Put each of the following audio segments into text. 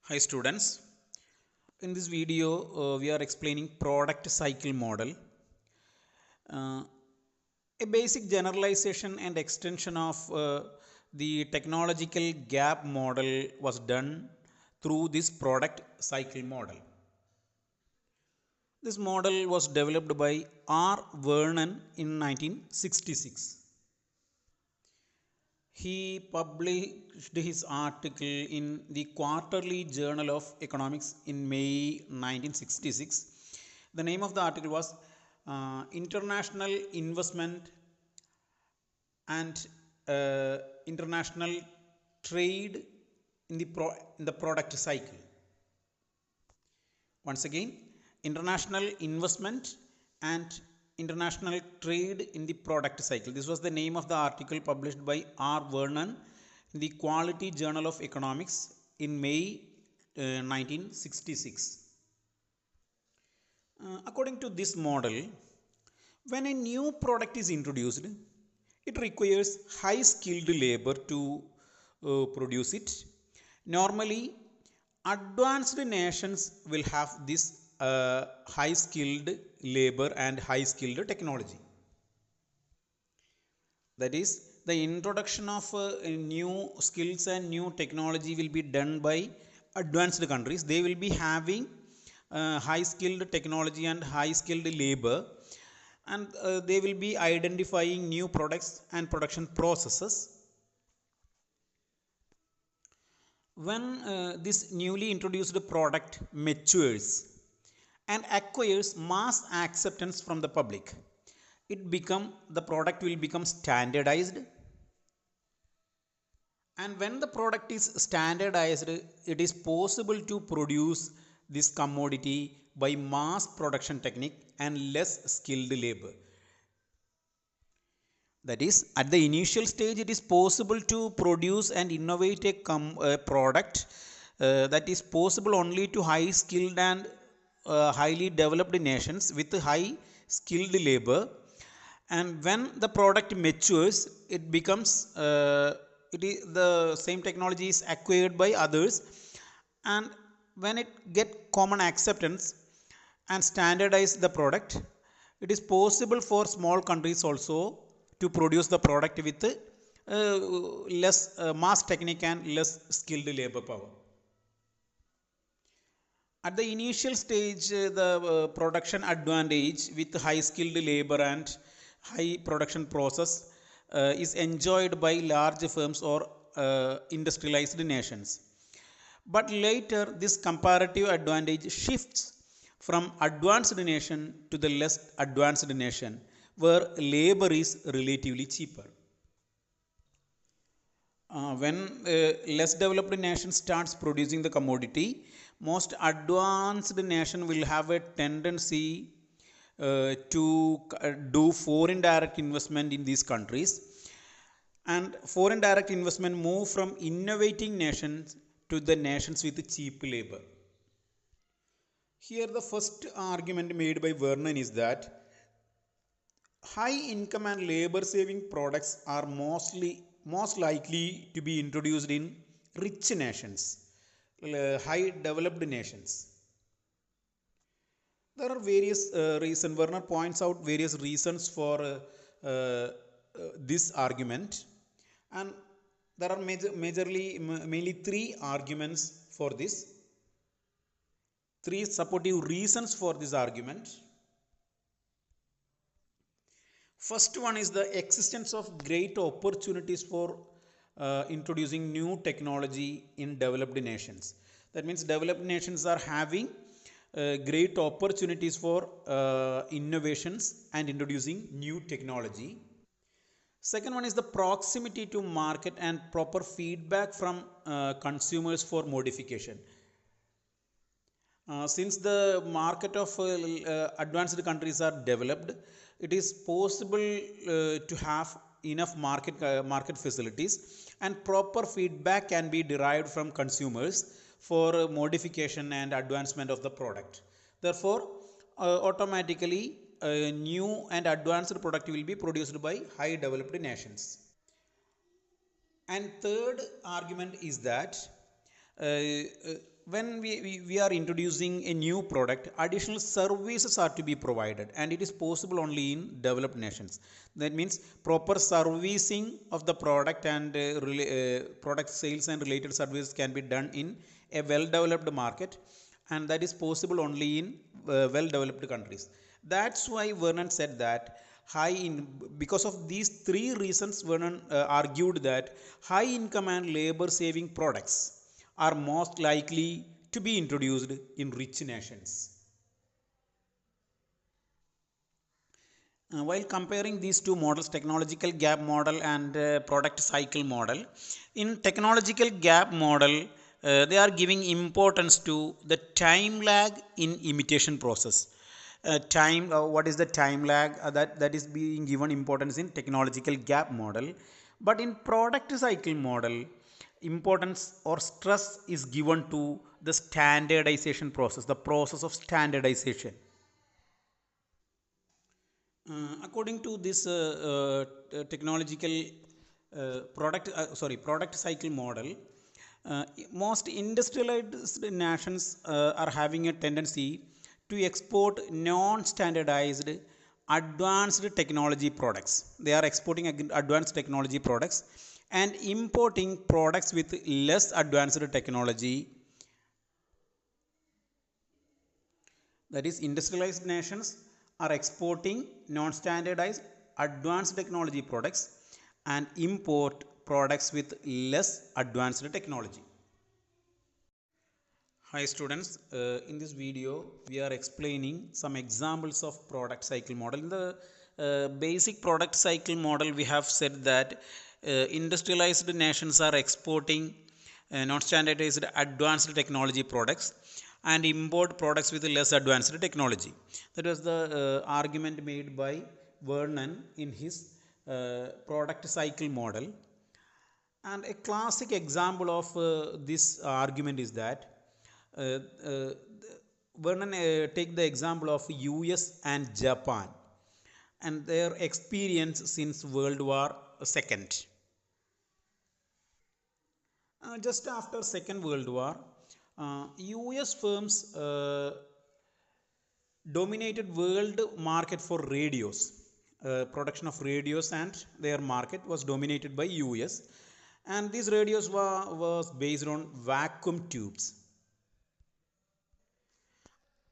Hi students, in this video we are explaining product cycle model. Uh, a basic generalization and extension of the technological gap model was done through this product cycle model. This model was developed by R. Vernon in 1966. He published his article in the Quarterly Journal of Economics in May 1966. The name of the article was International Investment and International Trade in the Product Cycle. Once again, international investment and international trade in the product cycle. This was the name of the article published by R. Vernon in the Quality Journal of Economics in May 1966. According to this model, when a new product is introduced, it requires high skilled labor to produce it. Normally, advanced nations will have this high skilled labor and high skilled technology. That is, the introduction of new skills and new technology will be done by advanced countries. They will be having high skilled technology and high skilled labor, and they will be identifying new products and production processes. When this newly introduced product matures and acquires mass acceptance from the public, the product will become standardized. And when the product is standardized, it is possible to produce this commodity by mass production technique and less skilled labor. That is, at the initial stage, it is possible to produce and innovate a product that is possible only to high skilled and highly developed nations with high skilled labor. And when the product matures, it becomes the same technology is acquired by others, and when it get common acceptance and standardize the product, it is possible for small countries also to produce the product with less mass technique and less skilled labor power. At the initial stage, the production advantage with high skilled labor and high production process is enjoyed by large firms or industrialized nations. But later, this comparative advantage shifts from advanced nation to the less advanced nation, where labor is relatively cheaper. When less developed nation starts producing the commodity, most advanced nation will have a tendency to do foreign direct investment in these countries, and foreign direct investment move from innovating nations to the nations with cheap labor. Here the first argument made by Vernon is that high income and labor saving products are most likely to be introduced in rich nations, high developed nations. There are various reasons. Werner points out various reasons for this argument, and there are mainly three arguments for this. Three supportive reasons for this argument. First one is the existence of great opportunities for introducing new technology in developed nations. That means developed nations are having great opportunities for innovations and introducing new technology. Second one is the proximity to market and proper feedback from consumers for modification. Since the market of advanced countries are developed, it is possible to have enough market facilities, and proper feedback can be derived from consumers for modification and advancement of the product. Therefore, automatically new and advanced product will be produced by high developed nations. And third argument is that uh, uh, when we are introducing a new product, additional services are to be provided, and it is possible only in developed nations. That means proper servicing of the product and product sales and related services can be done in a well developed market, and that is possible only in well developed countries. That's why Vernon said that high in because of these three reasons, Vernon argued that high income and labor saving products are most likely to be introduced in rich nations. While comparing these two models, technological gap model and product cycle model, in technological gap model, they are giving importance to the time lag in imitation process. What is the time lag? That is being given importance in technological gap model, but in product cycle model, importance or stress is given to the standardization process, the process of standardization. According to this technological product cycle model, most industrialized nations are having a tendency to export non-standardized advanced technology products. They are exporting advanced technology products and importing products with less advanced technology. That is, industrialized nations are exporting non-standardized advanced technology products and import products with less advanced technology. Hi students, in this video we are explaining some examples of product cycle model. In the basic product cycle model, we have said that industrialized nations are exporting non-standardized advanced technology products and import products with less advanced technology. That was the argument made by Vernon in his product cycle model. And a classic example of this argument is that uh, uh, Vernon take the example of US and Japan and their experience since World War II. Just after Second World War, US firms dominated world market for radios. Production of radios and their market was dominated by US, and these radios was based on vacuum tubes.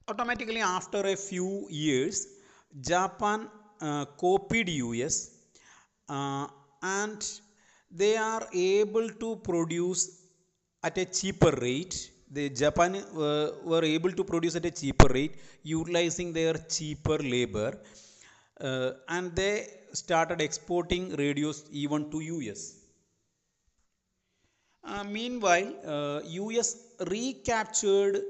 Automatically, after a few years, Japan copied US, and they are able to produce at a cheaper rate. The Japan were able to produce at a cheaper rate, utilizing their cheaper labor, and they started exporting radios even to US. Meanwhile, US recaptured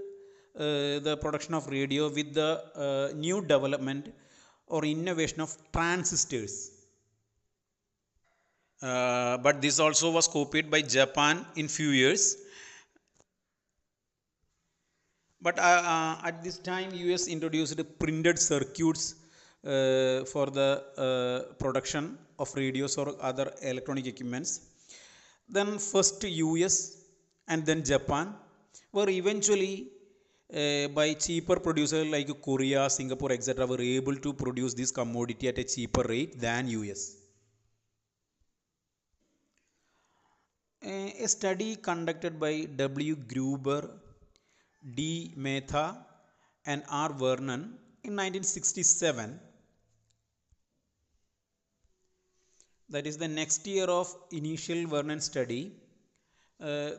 the production of radio with the new development or innovation of transistors. But this also was copied by Japan in few years. But at this time, US introduced printed circuits for the production of radios or other electronic equipments. Then first US and then Japan were eventually by cheaper producers like Korea, Singapore, etc. were able to produce this commodity at a cheaper rate than US. A study conducted by W. Gruber, D. Mehta, and R. Vernon in 1967, that is the next year of initial Vernon study.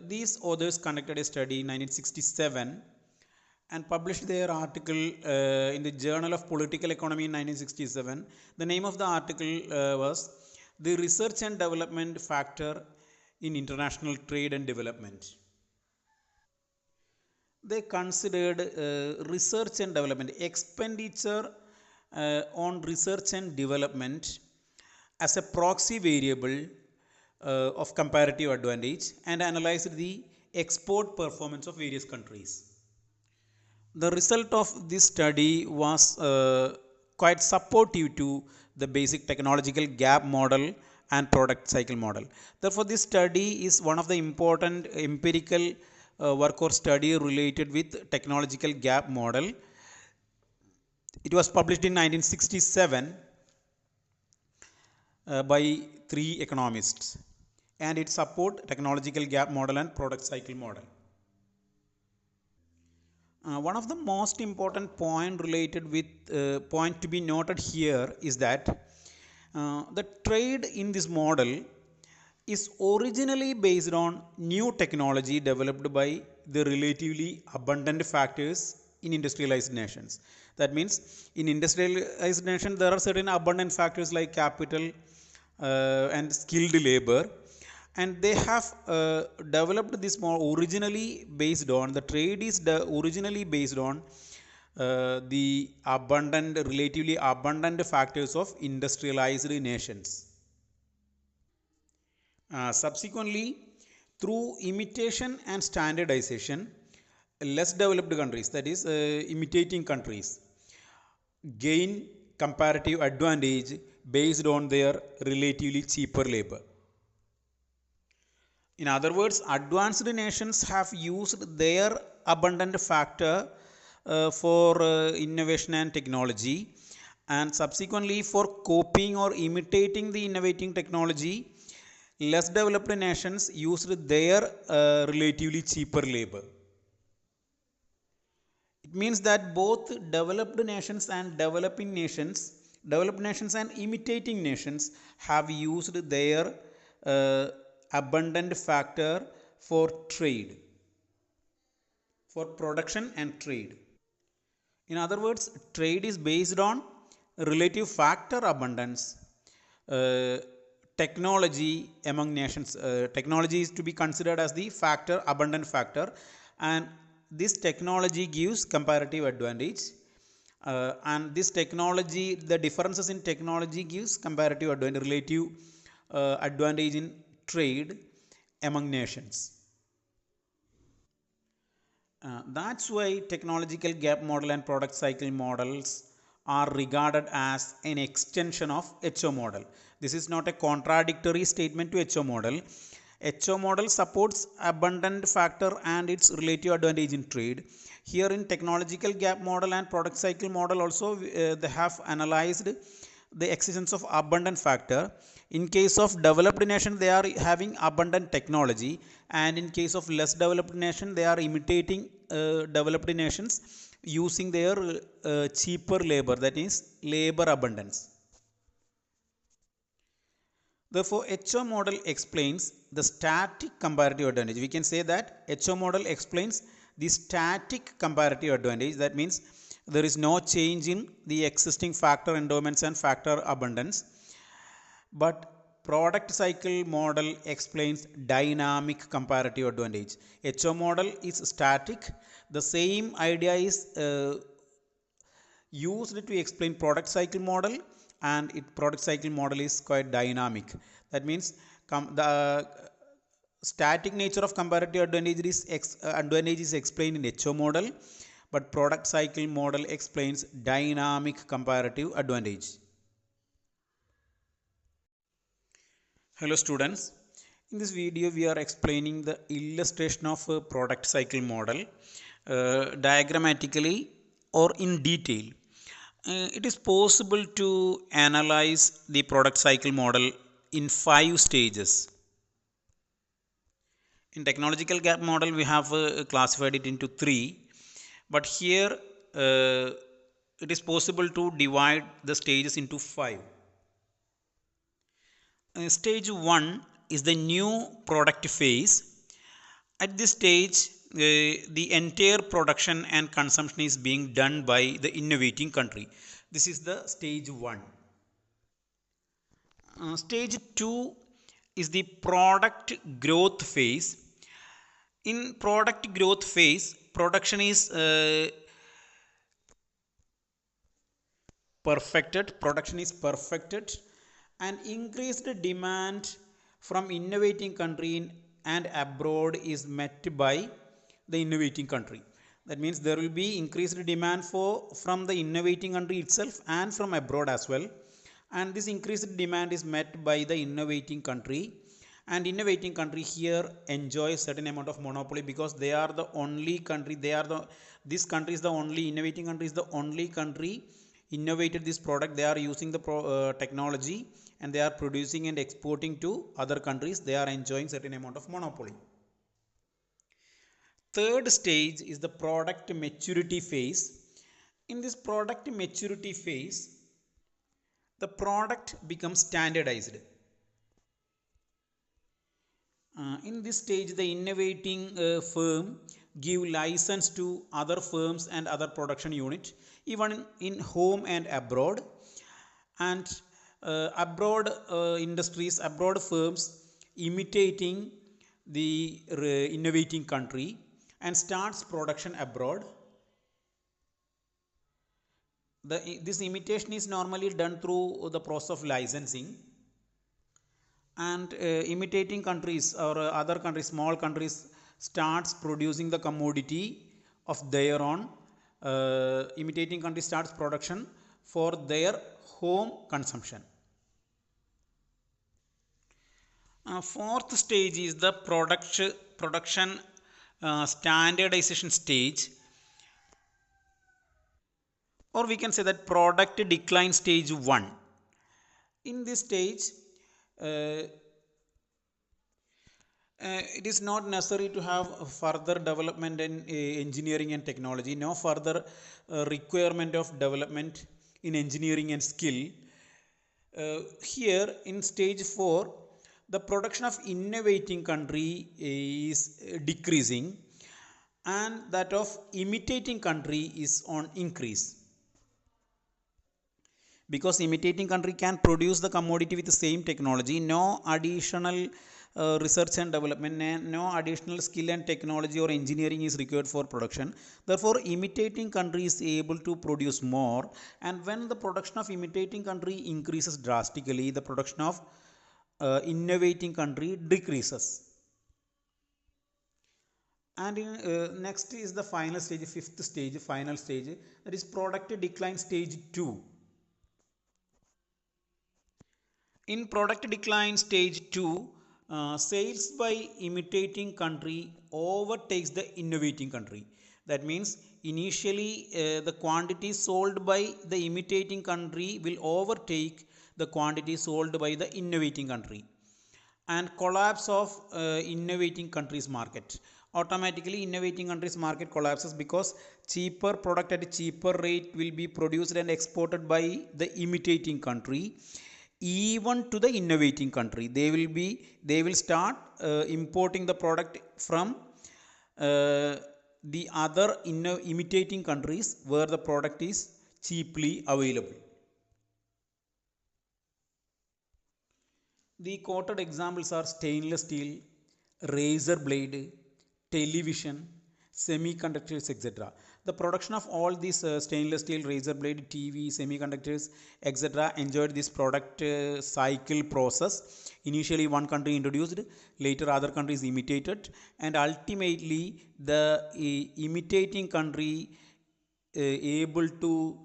These authors conducted a study in 1967 and published their article in the Journal of Political Economy in 1967. The name of the article was The Research and Development Factor in International Trade and Development. They considered research and development, expenditure on research and development as a proxy variable of comparative advantage, and analyzed the export performance of various countries. The result of this study was quite supportive to the basic technological gap model and product cycle model. Therefore, this study is one of the important empirical work or study related with technological gap model. It was published in 1967 by three economists, and it support technological gap model and product cycle model. One of the most important point to be noted here is that the trade in this model is originally based on new technology developed by the relatively abundant factors in industrialized nations. That means in industrialized nations there are certain abundant factors like capital and skilled labor, and they have developed this more originally based on the trade is originally based on the relatively abundant factors of industrialized nations. Subsequently, through imitation and standardization, less developed countries, that is, imitating countries, gain comparative advantage based on their relatively cheaper labor. In other words, advanced nations have used their abundant factor for innovation and technology, and subsequently for copying or imitating the innovating technology, less developed nations used their relatively cheaper labor. It means that both developed nations and developed nations and imitating nations have used their abundant factor for trade, for production and trade. In other words, trade is based on relative factor abundance. Technology among nations, technology is to be considered as the abundant factor, and this technology gives comparative advantage, and this technology, the differences in technology gives comparative advantage, relative advantage in trade among nations. That's why technological gap model and product cycle models are regarded as an extension of HO model. This is not a contradictory statement to HO model. HO model supports abundant factor and its relative advantage in trade. Here in technological gap model and product cycle model also they have analyzed the existence of abundant factor. In case of developed nation, they are having abundant technology, and in case of less developed nation, they are imitating developed nations using their cheaper labor, that is labor abundance. Therefore, HO model explains the static comparative advantage. We can say that HO model explains the static comparative advantage. That means there is no change in the existing factor endowments and factor abundance. But product cycle model explains dynamic comparative advantage. HO model is static. The same idea is used to explain product cycle model, and product cycle model is quite dynamic. That means the static nature of comparative advantage is explained in HO model, but product cycle model explains dynamic comparative advantage. Hello students, in this video we are explaining the illustration of a product cycle model diagrammatically or in detail. It is possible to analyze the product cycle model in 5 stages. In technological gap model we have classified it into 3, but here it is possible to divide the stages into 5. Stage 1 is the new product phase. At this stage, the entire production and consumption is being done by the innovating country. This is the stage 1. Stage 2 is the product growth phase. In product growth phase, production is perfected, and increased demand from innovating country and abroad is met by the innovating country. That means there will be increased demand from the innovating country itself and from abroad as well, and this increased demand is met by the innovating country, And innovating country here enjoys certain amount of monopoly because they are the only country, this country is the only innovating country, is the only country innovated this product. They are using the technology and they are producing and exporting to other countries. They are enjoying certain amount of monopoly. Third stage is the product maturity phase. In this product maturity phase, the product becomes standardized. In this stage, the innovating firm give license to other firms and other production unit, even in home and abroad. And abroad industries, abroad firms imitating the innovating country and starts production abroad. This imitation is normally done through the process of licensing. And imitating countries or other countries, small countries, starts producing the commodity of their own. Imitating country starts production for their home consumption. Fourth stage is the production standardization stage, or we can say that product decline stage 1. In this stage, uh, it is not necessary to have further development in engineering and technology. No further requirement of development in engineering and skill. Here in stage 4, the production of innovating country is decreasing and that of imitating country is on increase, because imitating country can produce the commodity with the same technology. No additional research and development, no additional skill and technology or engineering is required for production. Therefore imitating country is able to produce more, and when the production of imitating country increases drastically, the production of innovating country decreases. And next is the final stage, fifth stage, final stage, that is product decline stage 2. In product decline stage 2, sales by imitating country overtakes the innovating country. That means initially the quantity sold by the imitating country will overtake the quantity sold by the innovating country, and collapse of innovating countries market. Automatically innovating countries market collapses because cheaper product at a cheaper rate will be produced and exported by the imitating country. Even to the innovating country, they will start importing the product from the other imitating countries where the product is cheaply available. The quoted examples are stainless steel, razor blade, television, semiconductors, etc. The production of all these stainless steel, razor blade, TV, semiconductors, etc. enjoyed this product cycle process. Initially one country introduced, later other countries imitated, and ultimately the imitating country able to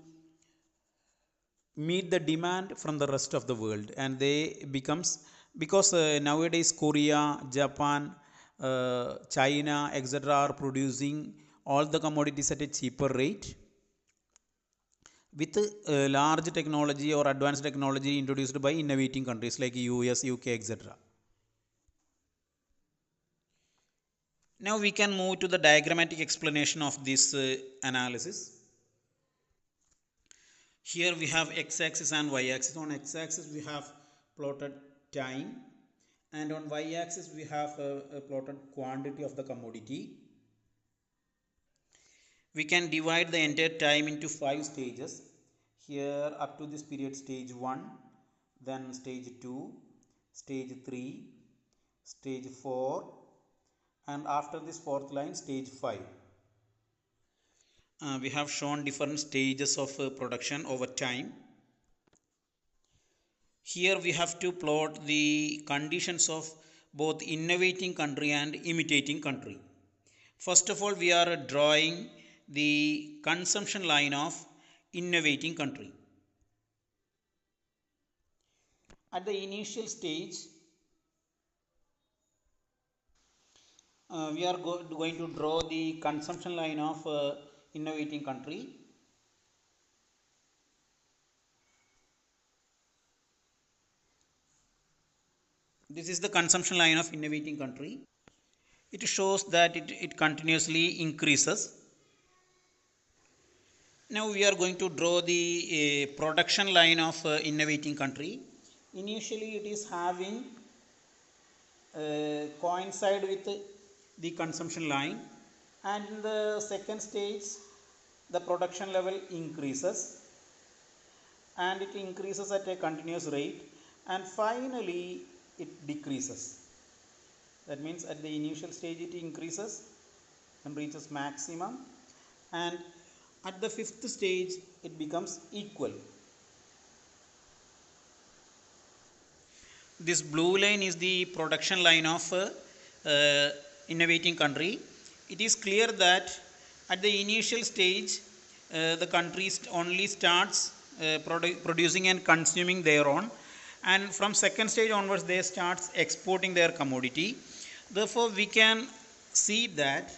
meet the demand from the rest of the world, and they becomes, because nowadays Korea, Japan, China, etc. are producing all the commodities at a cheaper rate with large technology or advanced technology introduced by innovating countries like US, UK, etc. Now we can move to the diagrammatic explanation of this analysis. Here we have x-axis and y-axis. On x-axis we have plotted time, and on y-axis we have plotted quantity of the commodity. We can divide the entire time into 5 stages. Here up to this period, stage 1, then stage 2, stage 3, stage 4, and after this fourth line, stage 5. We have shown different stages of production over time. Here we have to plot the conditions of both innovating country and imitating country. First of all, we are drawing the consumption line of innovating country. At the initial stage, We are going to draw the consumption line of innovating country. This is the consumption line of innovating country. It shows that it continuously increases. Now we are going to draw the production line of innovating country. Initially it is having coincide with the consumption line, and in the second stage the production level increases, and it increases at a continuous rate, and finally it decreases. That means at the initial stage it increases and reaches maximum, and at the fifth stage it becomes equal. This blue line is the production line of innovating country. It is clear that at the initial stage the country only starts producing and consuming their own, and from second stage onwards they start exporting their commodity. Therefore we can see that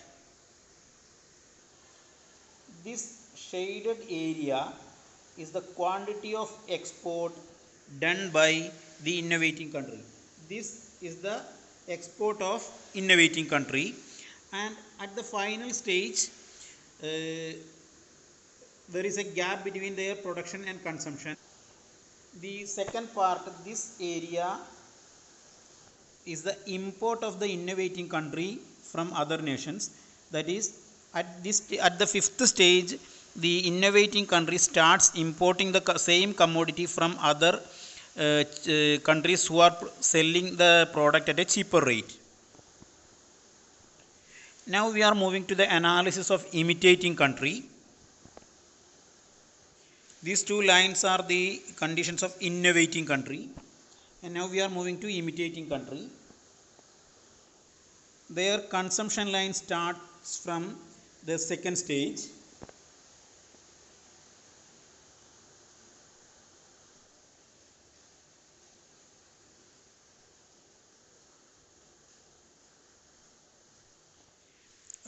this shaded area is the quantity of export done by the innovating country. This is the export of innovating country, and at the final stage there is a gap between their production and consumption. The second part, this area is the import of the innovating country from other nations. That is, at the fifth stage the innovating country starts importing the same commodity from other countries who are selling the product at a cheaper rate. Now we are moving to the analysis of imitating country. These two lines are the conditions of innovating country, and now we are moving to imitating country. Their consumption line starts from the second stage.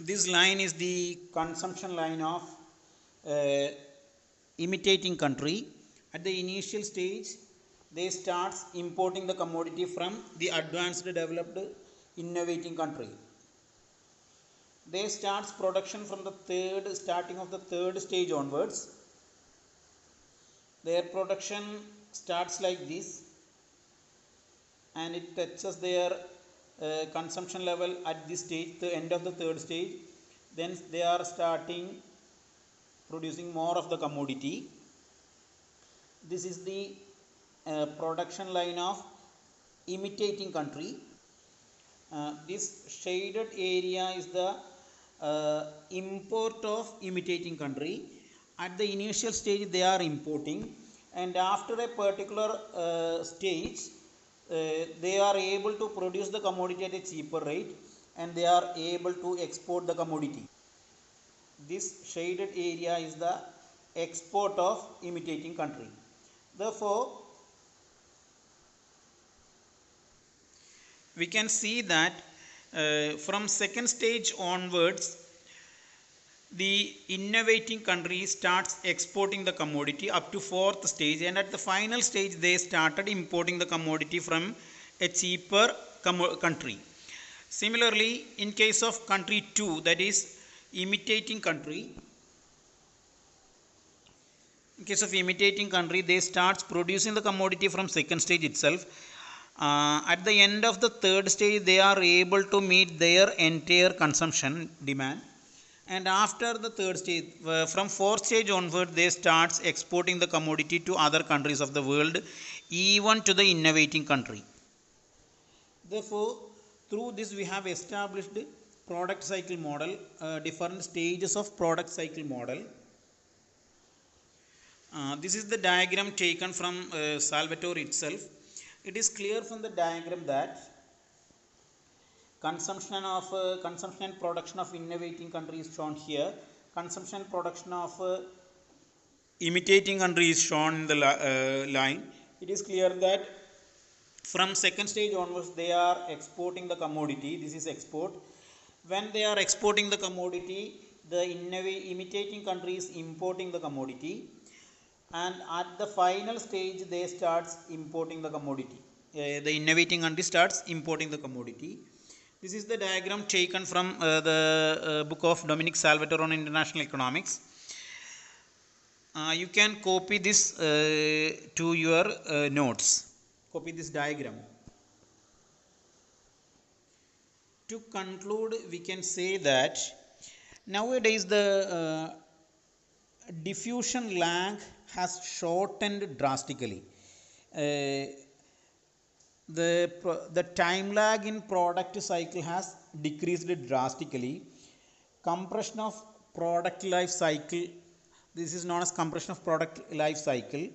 This line is the consumption line of imitating country. At the initial stage they start importing the commodity from the advanced developed innovating country. They start production from the starting of the third stage onwards. Their production starts like this, and it touches their consumption level at this stage, the end of the third stage. Then they are starting producing more of the commodity. This is the production line of imitating country. This shaded area is the import of imitating country. At the initial stage they are importing, and after a particular stage they are able to produce the commodity at a cheaper rate, and they are able to export the commodity. This shaded area is the export of imitating country. Therefore we can see that from second stage onwards the innovating country starts exporting the commodity up to fourth stage, and at the final stage they started importing the commodity from a cheaper country. Similarly, in case of country 2, that is imitating country, in case of imitating country they start producing the commodity from second stage itself. At the end of the third stage they are able to meet their entire consumption demand, and after the third stage, from fourth stage onward they start exporting the commodity to other countries of the world, even to the innovating country. Therefore through this we have established product cycle model, different stages of product cycle model. This is the diagram taken from Salvatore itself. It is clear from the diagram that consumption and production of innovating country is shown here. Consumption and production of imitating country is shown in the line. It is clear that from second stage onwards they are exporting the commodity. This is export. When they are exporting the commodity, the imitating country is importing the commodity, and at the final stage they starts importing the commodity. The innovating country starts importing the commodity. This is the diagram taken from the book of Dominic Salvatore on international economics. You can copy this to your notes. Copy this diagram. To conclude, we can say that nowadays the diffusion lag has shortened drastically. Uh, the time lag in product cycle has decreased drastically. Compression of product life cycle, this is known as compression of product life cycle.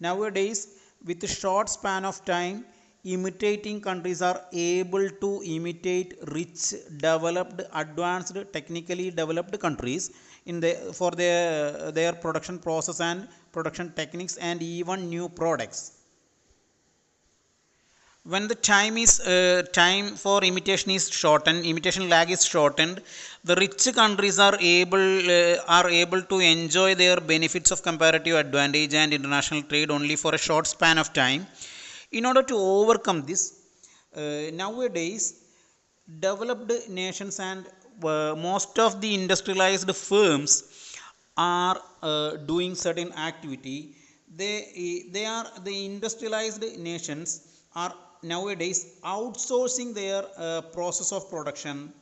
Nowadays, with a short span of time, imitating countries are able to imitate rich, developed, advanced, technically developed countries in for their production process and production techniques and even new products. When the time for imitation is shortened, imitation lag is shortened, the rich countries are able to enjoy their benefits of comparative advantage and international trade only for a short span of time. In order to overcome this, nowadays developed nations and most of the industrialized firms are doing certain activity. The industrialized nations are nowadays outsourcing their process of production,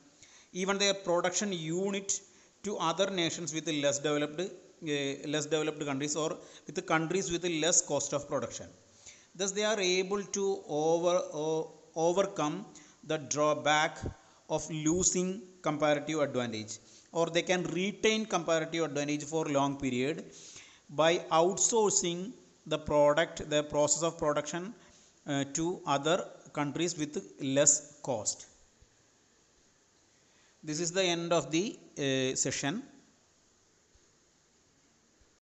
even their production unit, to other nations with less developed countries, or with countries with less cost of production. Thus they are able to overcome the drawback of losing comparative advantage, or they can retain comparative advantage for long period by outsourcing the process of production to other countries with less cost. This is the end of the session.